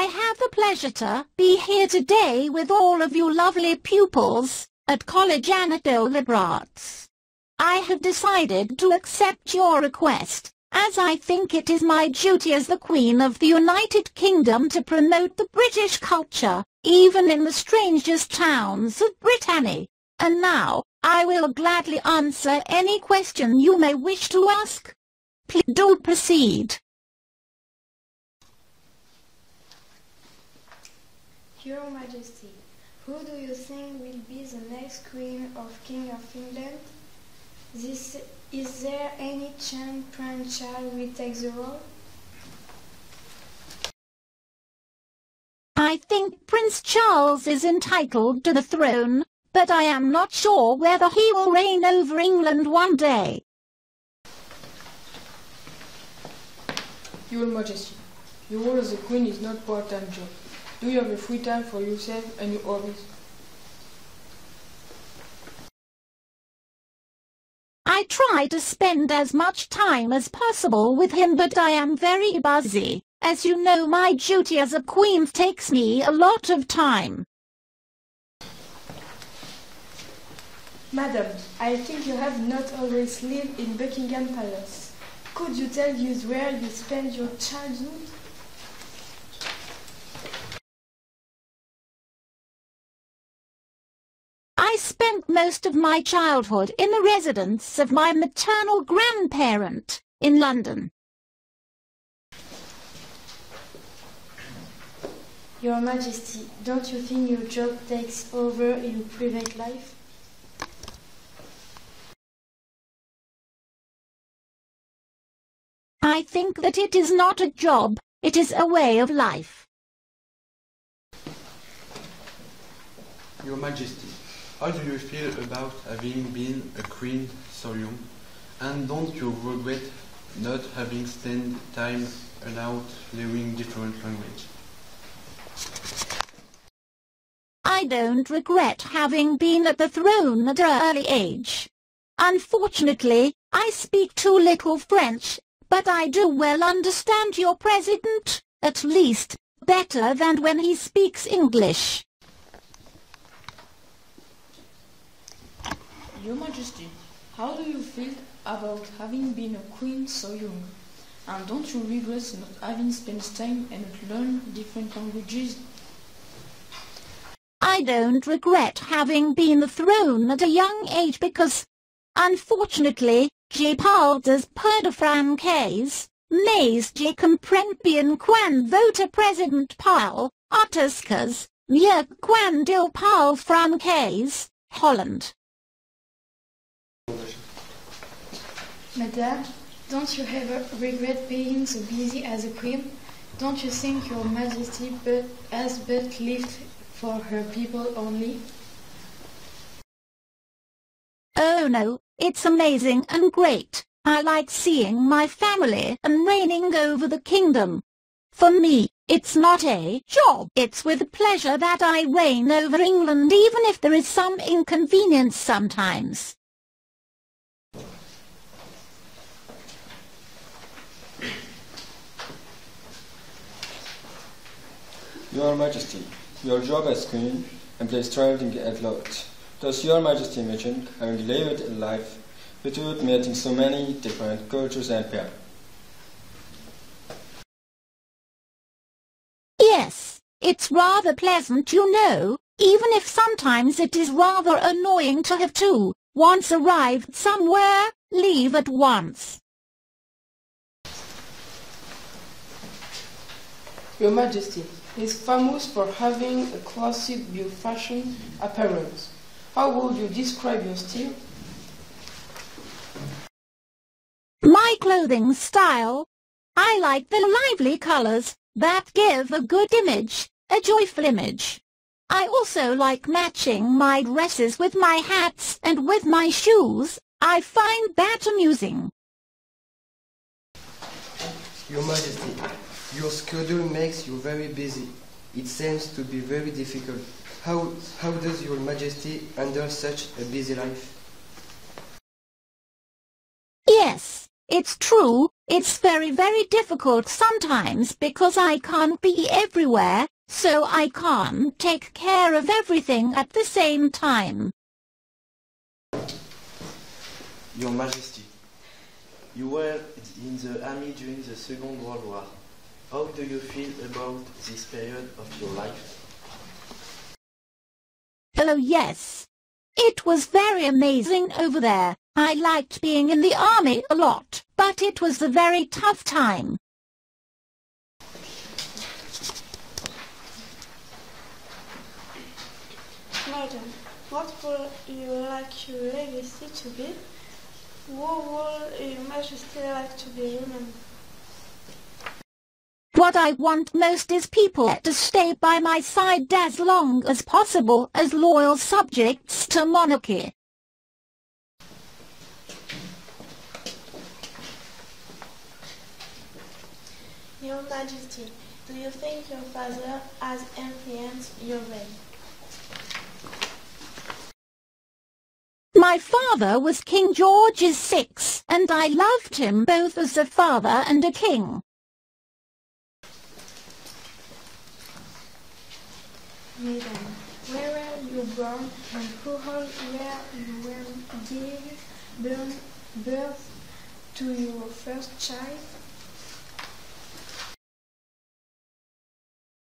I have the pleasure to be here today with all of you lovely pupils at College Anatole Le Braz. I have decided to accept your request, as I think it is my duty as the Queen of the United Kingdom to promote the British culture, even in the strangest towns of Brittany. And now, I will gladly answer any question you may wish to ask. Please do proceed. Your Majesty, who do you think will be the next Queen or King of England? Is there any chance Prince Charles will take the role? I think Prince Charles is entitled to the throne, but I am not sure whether he will reign over England one day. Your Majesty, your role as a Queen is not a part-time job. Do you have a free time for yourself and your hobbies? I try to spend as much time as possible with him, but I am very busy. As you know, my duty as a queen takes me a lot of time. Madam, I think you have not always lived in Buckingham Palace. Could you tell us where you spent your childhood? I spent most of my childhood in the residence of my maternal grandparent in London. Your Majesty, don't you think your job takes over your private life? I think that it is not a job, it is a way of life. Your Majesty, how do you feel about having been a queen so young? And don't you regret not having spent time out learning different languages? I don't regret having been at the throne at an early age. Unfortunately, I speak too little French, but I do well understand your president, at least, better than when he speaks English. Your Majesty, how do you feel about having been a queen so young? And don't you regret not having spent time and learned different languages? I don't regret having been the throne at a young age because, unfortunately, je parle peu de français, mais je comprends bien quand votre président parle, artistes, mieux quand il parle français, Holland. Madame, don't you ever regret being so busy as a queen? Don't you think your Majesty has but lived for her people only? Oh no, it's amazing and great. I like seeing my family and reigning over the kingdom. For me, it's not a job. It's with pleasure that I reign over England, even if there is some inconvenience sometimes. Your Majesty, your job as Queen implies traveling a lot. Does Your Majesty imagine having lived a life without meeting so many different cultures and people? Yes, it's rather pleasant, you know, even if sometimes it is rather annoying to have to, once arrived somewhere, leave at once. Your Majesty is famous for having a classic fashion appearance. How would you describe your style? My clothing style? I like the lively colors that give a good image, a joyful image. I also like matching my dresses with my hats and with my shoes. I find that amusing. Your Majesty, your schedule makes you very busy. It seems to be very difficult. How does Your Majesty handle such a busy life? Yes, it's true. It's very difficult sometimes because I can't be everywhere, so I can't take care of everything at the same time. Your Majesty, you were in the army during the Second World War. How do you feel about this period of your life? Oh yes. It was very amazing over there. I liked being in the army a lot, but it was a very tough time. Madam, what would you like your legacy to be? Who would Your Majesty like to be remembered? What I want most is people to stay by my side as long as possible as loyal subjects to monarchy. Your Majesty, do you think your father has influenced your reign? My father was King George VI, and I loved him both as a father and a king. Madam, where were you born and how old were you when you gave birth to your first child?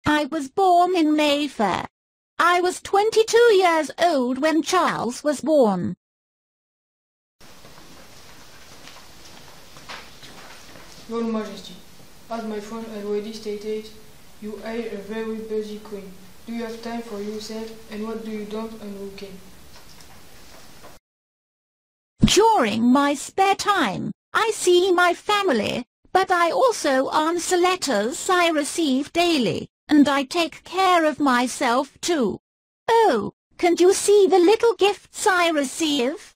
I was born in Mayfair. I was 22 years old when Charles was born. Your Majesty, as my friend already stated, you are a very busy queen. Do you have time for yourself, and what do you don't on weekend? During my spare time, I see my family, but I also answer letters I receive daily, and I take care of myself too. Oh, can you see the little gifts I receive?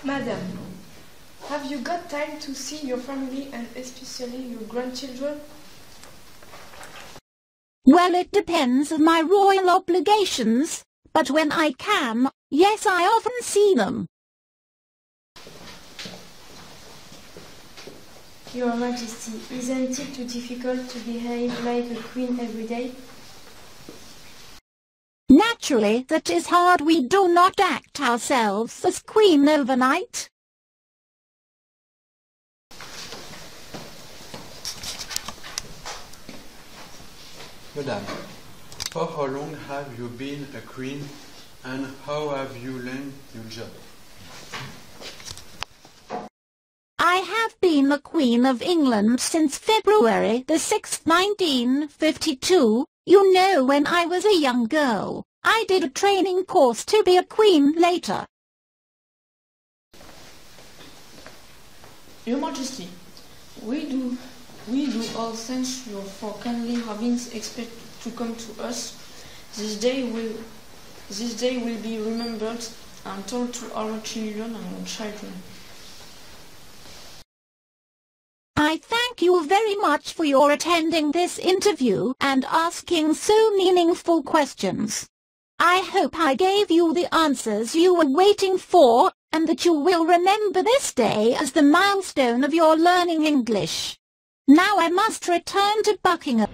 Madam, have you got time to see your family and especially your grandchildren? Well, it depends on my royal obligations, but when I can, yes, I often see them. Your Majesty, isn't it too difficult to behave like a queen every day? Naturally, that is hard. We do not act ourselves as queen overnight. Madam, for how long have you been a queen and how have you learned your job? I have been the Queen of England since February the 6th, 1952. You know, when I was a young girl, I did a training course to be a queen later. Your Majesty, we do all thank you for kindly having expected to come to us. This day will be remembered and told to our children and children. I thank you very much for your attending this interview and asking so meaningful questions. I hope I gave you the answers you were waiting for, and that you will remember this day as the milestone of your learning English. Now I must return to Buckingham.